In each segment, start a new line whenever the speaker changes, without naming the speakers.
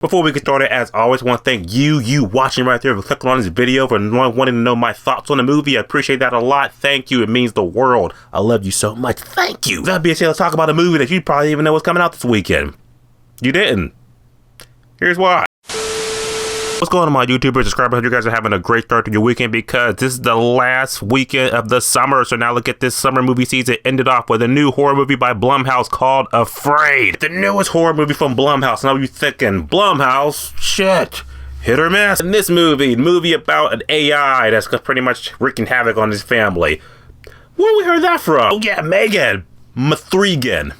Before we get started, as always, I want to thank you watching right there for clicking on this video, for wanting to know my thoughts on the movie. I appreciate that a lot. Thank you. It means the world. I love you so much. Thank you. That being said, let's talk about a movie that you probably didn't even know was coming out this weekend. You didn't. Here's why. What's going on, my YouTubers, subscribers? Hope you guys are having a great start to your weekend, because this is the last weekend of the summer. So now look at this summer movie season. Ended off with a new horror movie by Blumhouse called Afraid. The newest horror movie from Blumhouse. Now you're thinking, Blumhouse? Shit. Hit or miss. In this movie about an AI that's pretty much wreaking havoc on his family. Where we heard that from? Oh yeah, Megan Mathregan.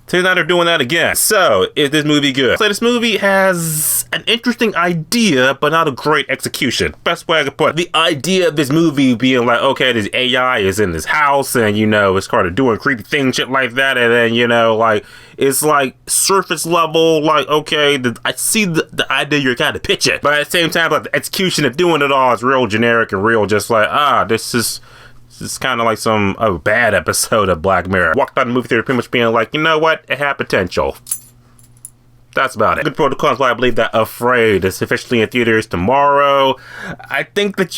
Turns out they're doing that again. So, is this movie good? So this movie has an interesting idea, but not a great execution. Best way I could put it. The idea of this movie being like, okay, this AI is in this house, and you know, it's kind of doing creepy things, shit like that, and then, you know, like, it's like surface level, like, okay, I see the idea you're kind of pitching, but at the same time, like, the execution of doing it all is real generic and real just like, this is kind of like a bad episode of Black Mirror. Walked out of the movie theater pretty much being like, you know what? It had potential. That's about it. Good protocols, why I believe that Afraid is officially in theaters tomorrow. I think that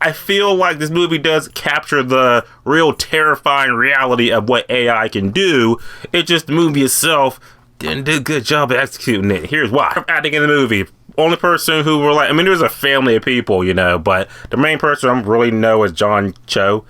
I feel like this movie does capture the real terrifying reality of what AI can do. It's just the movie itself didn't do a good job of executing it. Here's why. I'm acting in the movie. Only person who were like, I mean, there's a family of people, you know, but the main person I really know is John Cho.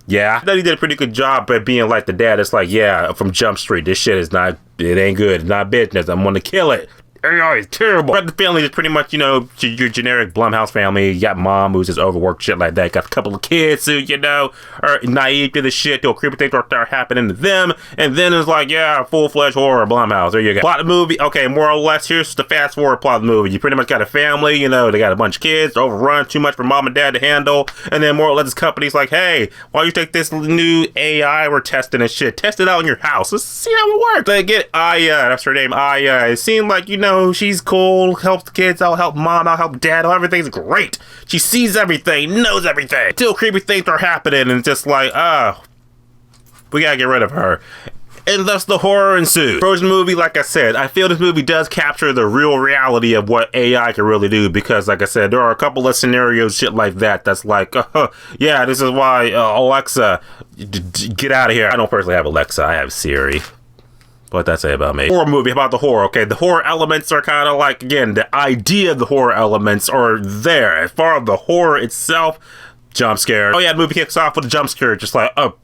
Yeah, I thought he did a pretty good job at being like the dad. It's like, yeah, from Jump Street, this shit is not, it ain't good. It's not business. I'm gonna kill it. AI is terrible. But the family is pretty much, you know, your generic Blumhouse family. You got mom who's just overworked, shit like that. Got a couple of kids who, you know, are naive to the shit. They'll creepy things start happening to them. And then it's like, yeah, full-fledged horror Blumhouse. There you go. Plot of the movie. Okay, more or less, here's the fast forward plot of the movie. You pretty much got a family, you know, they got a bunch of kids, overrun, too much for mom and dad to handle. And then more or less this company's like, hey, why don't you take this new AI we're testing and shit, test it out in your house. Let's see how it works. They get Aya, that's her name, Aya. It seemed like, you know, she's cool, helps the kids out, help mom out, help dad out, everything's great. She sees everything, knows everything. Still creepy things are happening, and it's just like, we gotta get rid of her. And thus the horror ensues. Frozen movie, like I said, I feel this movie does capture the real reality of what AI can really do, because like I said, there are a couple of scenarios, shit like that, that's like, yeah, this is why, Alexa, get out of here. I don't personally have Alexa, I have Siri. What that say about me? Horror movie about the horror. Okay, the horror elements are kind of like, again, the idea of the horror elements are there. As far as the horror itself, jump scare. Oh yeah, the movie kicks off with a jump scare, just like, oh,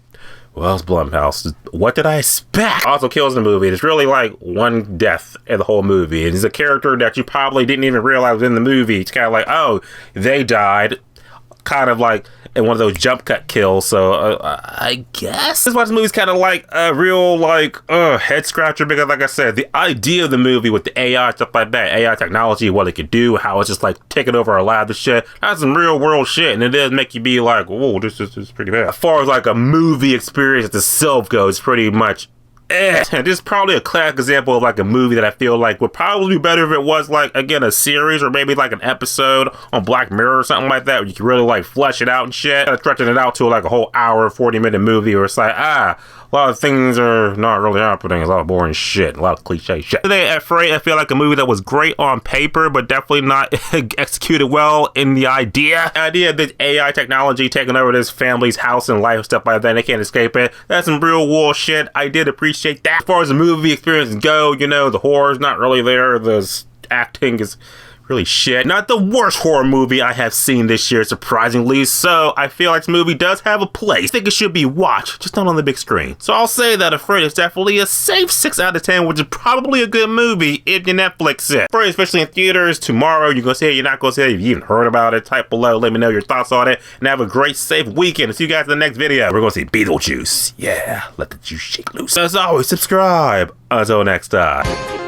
well, it's Blumhouse. What did I expect? Also kills in the movie. It's really like one death in the whole movie. It's a character that you probably didn't even realize was in the movie. It's kind of like, oh, they died. Kind of like in one of those jump cut kills, so I guess this is why this movie's kind of like a real like head scratcher, because like I said, the idea of the movie with the AI stuff like that, AI technology, what it could do, how it's just like taking over our lives and shit, that's some real world shit, and it does make you be like, whoa, this is pretty bad. As far as like a movie experience itself goes, pretty much this is probably a classic example of like a movie that I feel like would probably be better if it was like, again, a series or maybe like an episode on Black Mirror or something like that, where you can really like flesh it out and shit. Stretching it out to like a whole hour, 40-minute movie where it's like, a lot of things are not really happening. It's a lot of boring shit, a lot of cliche shit. Today, Afraid, I feel like a movie that was great on paper, but definitely not executed well in the idea. The idea of this AI technology taking over this family's house and life, stuff like that, and they can't escape it. That's some real world shit. I did appreciate that. As far as the movie experience go, you know, the horror's not really there. The acting is really shit. Not the worst horror movie I have seen this year, surprisingly, so I feel like this movie does have a place. I think it should be watched, just not on the big screen. So I'll say that Afraid is definitely a safe 6 out of 10, which is probably a good movie if you Netflix it. Afraid, especially in theaters, tomorrow. You're gonna see it, you're not gonna see it, if you even heard about it, type below, let me know your thoughts on it, and have a great, safe weekend. See you guys in the next video. We're gonna see Beetlejuice. Yeah, let the juice shake loose. As always, subscribe. Until next time.